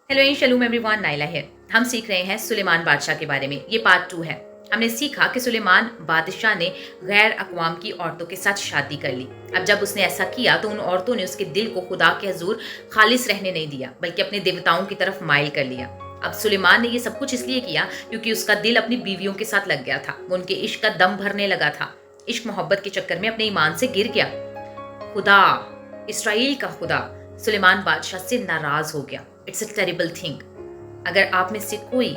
Hello शलूम everyone, Naila है। हम सीख रहे हैं सुलेमान बादशाह के बारे में। ये पार्ट 2 है। हमने सीखा कि सुलेमान बादशाह ने गैर अक़वाम की औरतों के साथ शादी कर ली। अब जब उसने ऐसा किया तो उन औरतों ने उसके दिल को खुदा के हजूर खालिस रहने नहीं दिया, बल्कि अपने देवताओं की तरफ माइल कर लिया। अब सुलेमान ने ये सब कुछ इसलिए किया क्योंकि उसका दिल अपनी बीवियों के साथ लग गया था। वो उनके इश्क का दम भरने लगा था। इश्क मोहब्बत के चक्कर में अपने ईमान से गिर गया। खुदा, इसराइल का खुदा, सुलेमान बादशाह से नाराज हो गया। It's a terrible thing. अगर आप में से कोई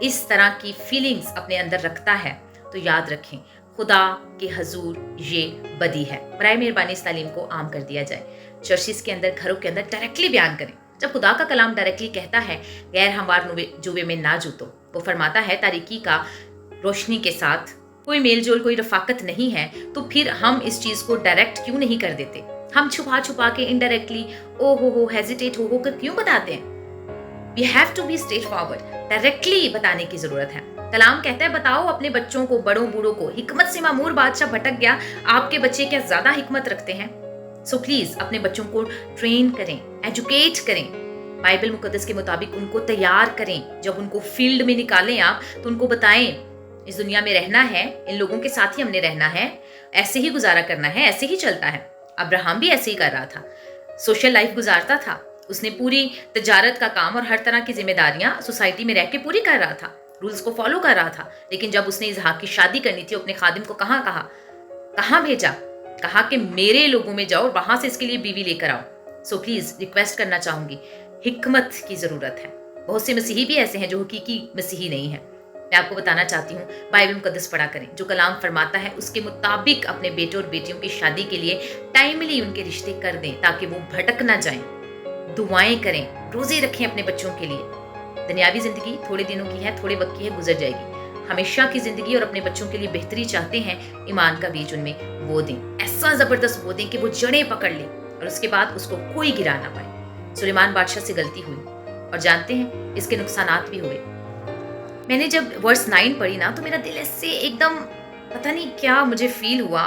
इस तरह की फीलिंग्स अपने अंदर रखता है तो याद रखें, खुदा के हजूर ये बदी है। बराए मेहरबानी इस तालीम को आम कर दिया जाए। चर्चिस के अंदर, घरों के अंदर डायरेक्टली बयान करें। जब खुदा का कलाम डायरेक्टली कहता है गैर हमवार जुए में ना जूतो, वो फरमाता है तारीकी का रोशनी के साथ कोई मेल जोल, कोई रफाकत नहीं है, तो फिर हम इस चीज को डायरेक्ट क्यों नहीं कर देते? हम छुपा छुपा के इनडायरेक्टली ओ हो हेजिटेट हो कर क्यों बताते हैं? We have to be straightforward. Directly बताने की जरूरत है। कलाम कहता है बताओ अपने बच्चों को, बड़ों बूढ़ों को। हिकमत से मामूर बादशाह भटक गया, आपके बच्चे क्या ज्यादा हिकमत रखते हैं? सो प्लीज अपने बच्चों को ट्रेन करें, एजुकेट करें, बाइबल मुकद्दस के मुताबिक उनको तैयार करें। जब उनको फील्ड में निकालें आप, तो उनको बताएं इस दुनिया में रहना है, इन लोगों के साथ ही हमने रहना है, ऐसे ही गुजारा करना है, ऐसे ही चलता है। अब्राहम भी ऐसे ही कर रहा था, सोशल लाइफ गुजारता था। उसने पूरी तजारत का काम और हर तरह की जिम्मेदारियां सोसाइटी में रह के पूरी कर रहा था, रूल्स को फॉलो कर रहा था। लेकिन जब उसने इसहाक की शादी करनी थी, अपने खादिम को कहाँ भेजा? कहा कि मेरे लोगों में जाओ, वहां से इसके लिए बीवी लेकर आओ। सो प्लीज रिक्वेस्ट करना चाहूंगी, हिकमत की जरूरत है। बहुत से मसीही भी ऐसे हैं जो हकीकी मसीही नहीं है। मैं आपको बताना चाहती हूँ, बाइबल मुकद्दस पढ़ा करें। जो कलाम फरमाता है उसके मुताबिक अपने बेटे और बेटियों की शादी के लिए टाइमली उनके रिश्ते कर दें, ताकि वो भटक ना जाएं। दुआएं करें, रोजे रखें अपने बच्चों के लिए। दुनियावी जिंदगी थोड़े दिनों की है, थोड़े वक्त की है, गुजर जाएगी। हमेशा की जिंदगी और अपने बच्चों के लिए बेहतरी चाहते हैं, ईमान का बीज उनमें बो दें। ऐसा जबरदस्त बो दें कि वो जड़ें पकड़ ले और उसके बाद उसको कोई गिरा ना पाए। सुलेमान बादशाह से गलती हुई और जानते हैं इसके नुकसानात भी हुए। मैंने जब वर्स 9 पढ़ी ना, तो मेरा दिल ऐसे एकदम, पता नहीं क्या मुझे फील हुआ।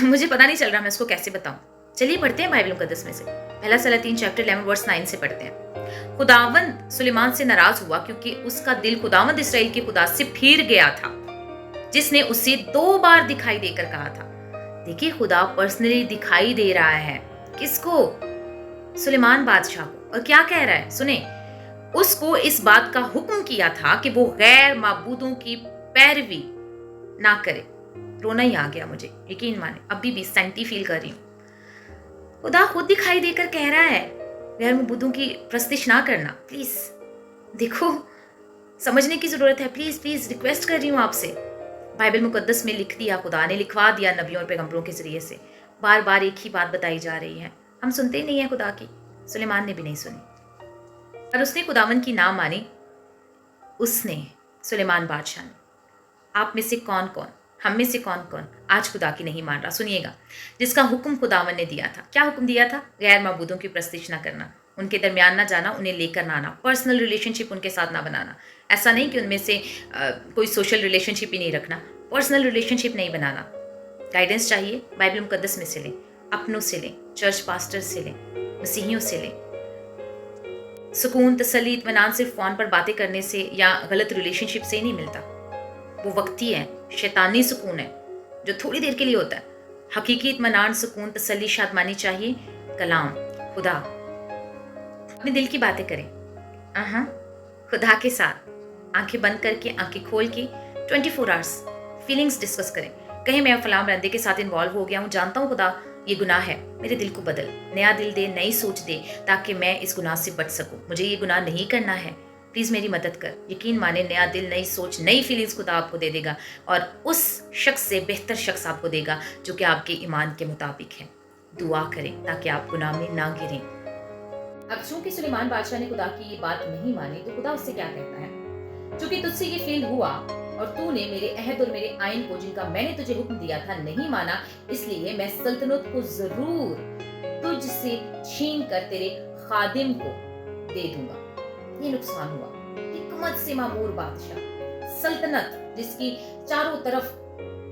मुझे पता नहीं चल रहा मैं इसको कैसे बताऊं। चलिए पढ़ते हैं बाइबल मुकद्दस में से। पहला सलातीन चैप्टर 11 वर्स 9 से पढ़ते हैं। खुदावंद सुलेमान से नाराज हुआ क्योंकि उसका दिल खुदावंद इसराइल के खुदा से फिर गया था, जिसने उसे 2 बार दिखाई देकर कहा था। देखिए, खुदा पर्सनली दिखाई दे रहा है। किसको? सुलेमान बादशाह को। और क्या कह रहा है सुने, उसको इस बात का हुक्म किया था कि वो गैर माबूदों की पैरवी ना करे। रोना ही आ गया मुझे, यकीन माने, अभी भी सेंटी फील कर रही हूं। खुदा खुद दिखाई देकर कह रहा है गैर माबूदों की प्रस्तिश ना करना। प्लीज देखो, समझने की जरूरत है। प्लीज प्लीज रिक्वेस्ट कर रही हूं आपसे। बाइबल मुकद्दस में लिख दिया, खुदा ने लिखवा दिया नबियों और पैगंबरों के जरिए से। बार बार एक ही बात बताई जा रही है, हम सुनते ही नहीं है खुदा की। सुलेमान ने भी नहीं सुनी और उसने खुदावन की ना मानी। उसने, सुलेमान बादशाह ने। आप में से कौन कौन, हम में से कौन कौन आज खुदा की नहीं मान रहा? सुनिएगा, जिसका हुक्म खुदावन ने दिया था। क्या हुक्म दिया था? गैर माबूदों की प्रस्तिश ना करना, उनके दरमियान ना जाना, उन्हें लेकर ना आना, पर्सनल रिलेशनशिप उनके साथ ना बनाना। ऐसा नहीं कि उनमें से कोई सोशल रिलेशनशिप ही नहीं रखना, पर्सनल रिलेशनशिप नहीं बनाना। गाइडेंस चाहिए, बाइबल मुकद्दस में से लें, अपनों से लें, चर्च पास्टर से लें, मसीहियों से लें। सुकून, तसल्ली, इत्मीनान सिर्फ फोन पर बातें करने से या गलत रिलेशनशिप से ही नहीं मिलता। वो वक्ती है, शैतानी सुकून है जो थोड़ी देर के लिए होता है। हकीकी इत्मीनान, सुकून, तसल्ली, शादमानी चाहिए कलाम, खुदा। अपने दिल की बातें करें खुदा के साथ, आंखें बंद करके, आंखें खोल के 24 आवर्स फीलिंग्स डिस्कस करें। कहीं मैं फलाम बंदे के साथ इन्वॉल्व हो गया हूँ, जानता हूँ खुदा ये गुनाह है, मेरे दिल को बदल, नया दिल दे, नई सोच दे, ताकि मैं इस गुनाह से बच सकूं। मुझे ये गुनाह नहीं करना है, प्लीज मेरी मदद कर। यकीन माने, नया दिल, नई सोच, नई फीलिंग्स खुदा आपको दे देगा और उस शख्स से बेहतर शख्स आपको देगा जो कि आपके ईमान के मुताबिक है। दुआ करें ताकि आप गुनाह में ना गिरें। अब चूंकि सुलेमान बादशाह ने खुदा की ये बात नहीं मानी, तो खुदा उससे क्या कहता है? चूंकि तुझसे ये फील हुआ और तूने मेरे अहद और मेरे आइन को, जिनका मैंने तुझे हुक्म दिया था, नहीं माना, इसलिए मैं सल्तनत को जरूर तुझसे छीन कर तेरे खादिम को दे दूंगा। ये नुकसान हुआ। हिकमत से मामूर बादशाह, सल्तनत जिसकी चारों तरफ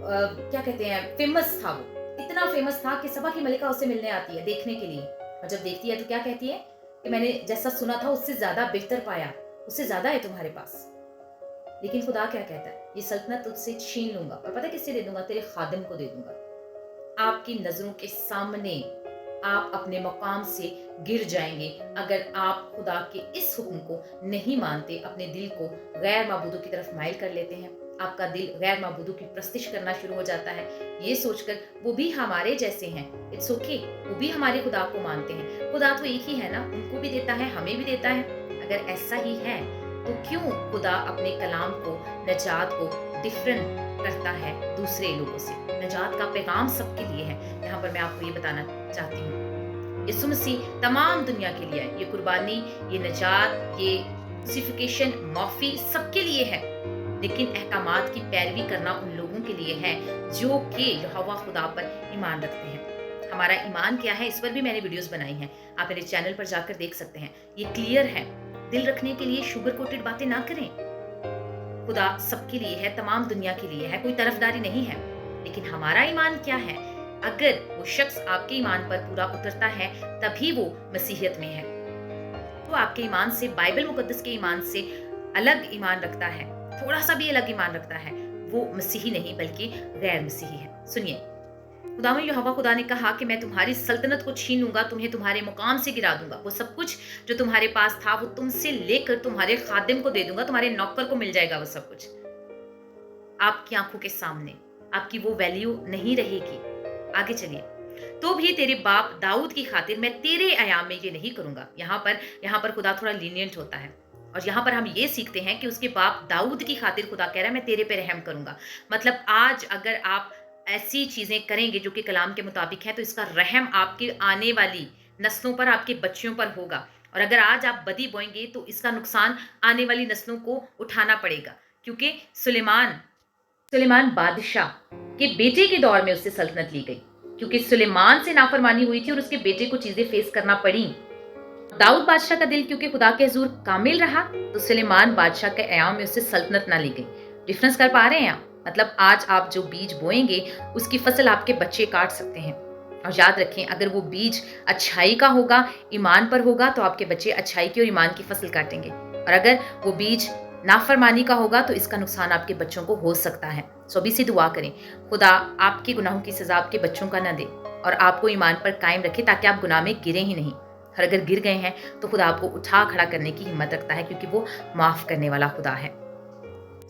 क्या कहते हैं, फेमस था। वो इतना फेमस था कि सबा की मलिका उससे मिलने आती है देखने के लिए, और जब देखती है तो क्या कहती है? कि मैंने जैसा सुना था उससे ज़्यादा बेहतर पाया, उससे ज़्यादा है तुम्हारे पास। लेकिन खुदा क्या कहता है, ये सल्तनत तुझसे छीन लूंगा और पता है किससे दे दूंगा, तेरे खादिम को दे दूंगा। आपकी नजरों के सामने आप अपने मकाम से गिर जाएंगे अगर आप खुदा के इस हुक्म को नहीं मानते, अपने दिल को गैर माबूदों की तरफ माइल कर लेते हैं। आपका दिल गैर माबूदों की प्रस्तिश करना शुरू हो जाता है, ये सोचकर वो भी हमारे जैसे हैं, इट्स ओके, वो भी हमारे खुदा को मानते हैं, खुदा तो एक ही है ना, उनको भी देता है हमें भी देता है। अगर ऐसा ही है तो क्यों खुदा अपने कलाम को, नजात को डिफरेंट करता है दूसरे लोगों से? नजात का पैगाम सबके लिए है। यहाँ पर मैं आपको ये बताना चाहती हूँ, यीशु मसीह तमाम दुनिया के लिए है। ये कुर्बानी, ये नजात, ये क्रूसिफिकेशन, माफी सबके लिए है। लेकिन अहकामात की पैरवी करना उन लोगों के लिए है जो कि यहोवा खुदा पर ईमान रखते हैं। हमारा ईमान क्या है, इस पर भी मैंने वीडियोस बनाई हैं, आप मेरे चैनल पर जाकर देख सकते हैं। ये क्लियर है। दिल रखने के लिए शुगर कोटेड बातें ना करें। खुदा सबके लिए है, तमाम दुनिया के लिए है, कोई तरफदारी नहीं है। लेकिन हमारा ईमान क्या है? अगर वो शख्स आपके ईमान पर पूरा उतरता है तभी वो मसीहियत में है। तो आपके ईमान से, बाइबल मुकद्दस के ईमान से अलग ईमान रखता है, थोड़ा सा भी अलग ईमान रखता है, वो मसीही नहीं बल्कि गैर मसीही है। सुनिए, खुदावंद यहोवा खुदा ने कहा कि मैं तुम्हारी सल्तनत को छीन लूंगा, तुम्हें तुम्हारे मुकाम से गिरा दूंगा। वो सब कुछ जो तुम्हारे पास था वो तुमसे लेकर तुम्हारे खादिम को दे दूंगा, तुम्हारे नौकर को मिल जाएगा वो सब कुछ। आपकी आंखों के सामने आपकी वो वैल्यू नहीं रहेगी। आगे चलिए, तो भी तेरे बाप दाऊद की खातिर मैं तेरे अयाम में ये नहीं करूंगा। यहाँ पर खुदा थोड़ा लीनियंट होता है और यहाँ पर हम ये सीखते हैं कि उसके बाप दाऊद की खातिर खुदा कह रहा है मैं तेरे पे रहम करूंगा। मतलब आज अगर आप ऐसी चीजें करेंगे जो कि कलाम के मुताबिक है तो इसका रहम आपकी आने वाली नस्लों पर, आपके बच्चों पर होगा। और अगर आज आप बदी बोएंगे तो इसका नुकसान आने वाली नस्लों को उठाना पड़ेगा। क्योंकि सुलेमान बादशाह के बेटे के दौर में उससे सल्तनत ली गई, क्योंकि सुलेमान से नाफरमानी हुई थी और उसके बेटे को चीजें फेस करना पड़ी। दाऊद बादशाह का दिल क्योंकि खुदा के हुजूर कामिल रहा तो सुलेमान बादशाह के अयाम में उससे सल्तनत ना ली गई। डिफरेंस कर पा रहे हैं आप? मतलब आज आप जो बीज बोएंगे उसकी फसल आपके बच्चे काट सकते हैं। और याद रखें, अगर वो बीज अच्छाई का होगा, ईमान पर होगा, तो आपके बच्चे अच्छाई की और ईमान की फसल काटेंगे। और अगर वो बीज नाफरमानी का होगा तो इसका नुकसान आपके बच्चों को हो सकता है। सो अभी से दुआ करें, खुदा आपके गुनाहों की सजा आपके बच्चों का न दे और आपको ईमान पर कायम रखे ताकि आप गुनाह में गिरे ही नहीं। और अगर गिर गए हैं तो खुदा आपको उठा खड़ा करने की हिम्मत रखता है, क्योंकि वो माफ करने वाला खुदा है।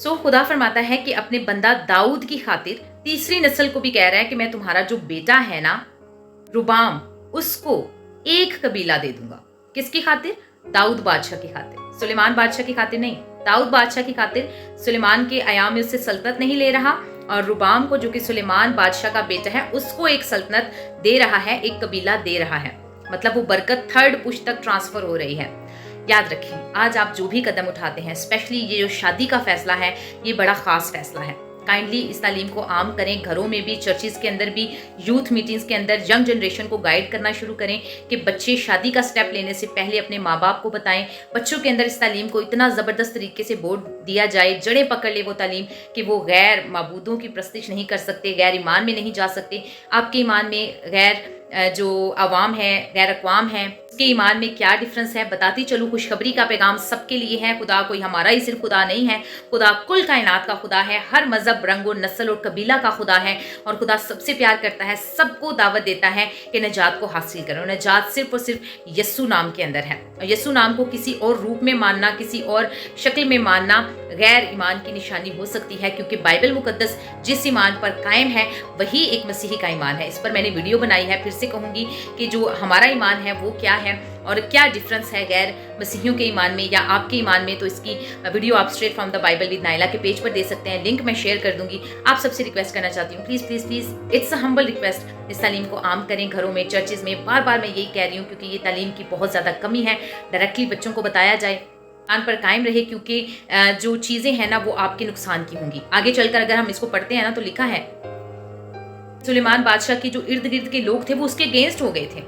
सो खुदा फरमाता है कि अपने बंदा दाऊद की खातिर तीसरी नस्ल को भी कह रहा है कि मैं तुम्हारा जो बेटा है ना रुबाम, उसको एक कबीला दे दूंगा। किसकी खातिर? दाऊद बादशाह की खातिर, सुलेमान बादशाह की खातिर नहीं। दाऊद बादशाह की खातिर सुलेमान के अयाम में उससे सल्तनत नहीं ले रहा और रुबाम को, जो कि सुलेमान बादशाह का बेटा है, उसको एक सल्तनत दे रहा है, एक कबीला दे रहा है। मतलब वो बरकत थर्ड पुश तक ट्रांसफर हो रही है। याद रखें, आज आप जो भी कदम उठाते हैं, स्पेशली ये जो शादी का फैसला है, ये बड़ा खास फैसला है। काइंडली इस तालीम को आम करें, घरों में भी, चर्चिस के अंदर भी, यूथ मीटिंग्स के अंदर यंग जनरेशन को गाइड करना शुरू करें कि बच्चे शादी का स्टेप लेने से पहले अपने माँ बाप को बताएं। बच्चों के अंदर इस तालीम को इतना ज़बरदस्त तरीके से बोर्ड दिया जाए, जड़ें पकड़ ले वो तालीम कि वो गैर माबूदों की प्रस्तिश नहीं कर सकते, गैर ईमान में नहीं जा सकते। आपके ईमान में गैर जो अवाम है, गैर अक़वाम है, उसके ईमान में क्या डिफरेंस है बताती चलूँ। खुशखबरी का पैगाम सबके लिए है। खुदा कोई हमारा ही सिर्फ खुदा नहीं है, खुदा कुल कायनात का खुदा है, हर मजहब, रंग और नस्ल और कबीला का खुदा है। और खुदा सबसे प्यार करता है, सबको दावत देता है कि नजात को हासिल करो। नजात सिर्फ और सिर्फ यस्सु नाम के अंदर है। और यस्सु नाम को किसी और रूप में मानना, किसी और शक्ल में मानना गैर ईमान की निशानी हो सकती है, क्योंकि बाइबल मुकद्दस जिस ईमान पर कायम है वही एक मसीही का ईमान है। इस पर मैंने वीडियो बनाई है, फिर से कहूंगी कि जो हमारा ईमान है वो क्या है और क्या डिफरेंस है गैर मसीहियों के ईमान में या आपके ईमान में। तो इसकी वीडियो आप straight from the Bible with Naila के पेज पर दे सकते हैं, लिंक मैं शेयर कर दूंगी। आप सबसे रिक्वेस्ट करना चाहती हूँ, please please please, it's a humble request, इस तालीम को आम करें घरों में, चर्चेज में। बार बार मैं यही कह रही हूँ क्योंकि ये तालीम की बहुत ज़्यादा कमी है। डायरेक्टली बच्चों को बताया जाए, ईमान पर कायम रहे, क्योंकि जो चीज़ें हैं ना वो आपके नुकसान की होंगी। आगे चलकर अगर हम इसको पढ़ते हैं ना तो लिखा है सुलेमान बादशाह के जो इर्द गिर्द के लोग थे वो उसके अगेंस्ट हो गए थे,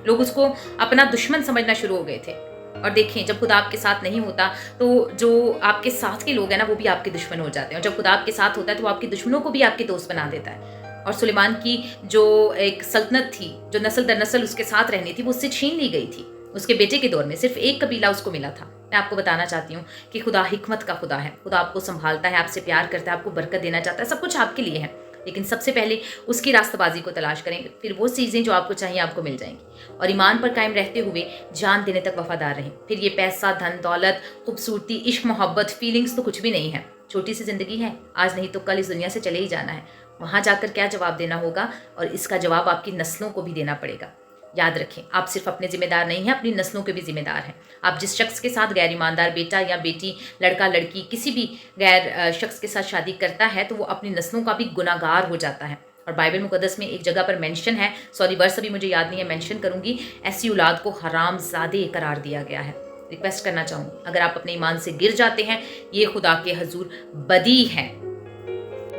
लोग उसको अपना दुश्मन समझना शुरू हो गए थे। और देखें, जब खुदा आपके साथ नहीं होता तो जो आपके साथ के लोग हैं ना वो भी आपके दुश्मन हो जाते हैं, और जब खुदा आपके साथ होता है तो वो आपके दुश्मनों को भी आपके दोस्त बना देता है। और सुलेमान की जो एक सल्तनत थी, जो नस्ल दर नस्ल उसके साथ रहनी थी, वो उससे छीन ली गई थी। उसके बेटे के दौर में सिर्फ एक कबीला उसको मिला था। मैं आपको बताना चाहती हूँ कि खुदा हिकमत का खुदा है। खुदा आपको संभालता है, आपसे प्यार करता है, आपको बरकत देना चाहता है, सब कुछ आपके लिए है। लेकिन सबसे पहले उसकी रास्तबाजी को तलाश करें, फिर वो चीज़ें जो आपको चाहिए आपको मिल जाएंगी। और ईमान पर कायम रहते हुए जान देने तक वफादार रहें। फिर ये पैसा, धन दौलत, खूबसूरती, इश्क, मोहब्बत, फीलिंग्स तो कुछ भी नहीं है। छोटी सी जिंदगी है, आज नहीं तो कल इस दुनिया से चले ही जाना है। वहां जाकर क्या जवाब देना होगा, और इसका जवाब आपकी नस्लों को भी देना पड़ेगा। याद रखें, आप सिर्फ अपने जिम्मेदार नहीं हैं, अपनी नस्लों के भी जिम्मेदार हैं। आप जिस शख्स के साथ गैर ईमानदार बेटा या बेटी, लड़का लड़की, किसी भी गैर शख्स के साथ शादी करता है तो वो अपनी नस्लों का भी गुनाहगार हो जाता है। और बाइबल मुकद्दस में एक जगह पर मेंशन है, सॉरी वर्स अभी मुझे याद नहीं है, मेंशन करूंगी, ऐसी औलाद को हरामजादे करार दिया गया है। रिक्वेस्ट करना चाहूंगी, अगर आप अपने ईमान से गिर जाते हैं, ये खुदा के हजूर बदी है,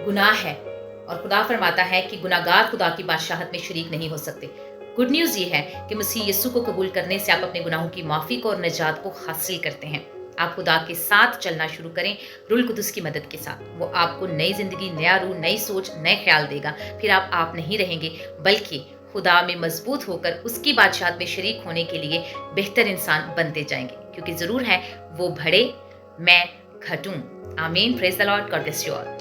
गुनाह है। और खुदा फरमाता है कि गुनाहगार खुदा की बादशाहत में शरीक नहीं हो सकते। गुड न्यूज़ ये है कि मसीह यीशु को कबूल करने से आप अपने गुनाहों की माफ़ी को और निजात को हासिल करते हैं। आप खुदा के साथ चलना शुरू करें, रूह कुदस की मदद के साथ। वो आपको नई जिंदगी, नया रूह, नई सोच, नए ख्याल देगा। फिर आप नहीं रहेंगे, बल्कि खुदा में मजबूत होकर उसकी बादशाहत में शरीक होने के लिए बेहतर इंसान बनते जाएंगे, क्योंकि ज़रूर है वो बढ़े, मैं घटूं। आमीन। Praise the Lord. God bless you all.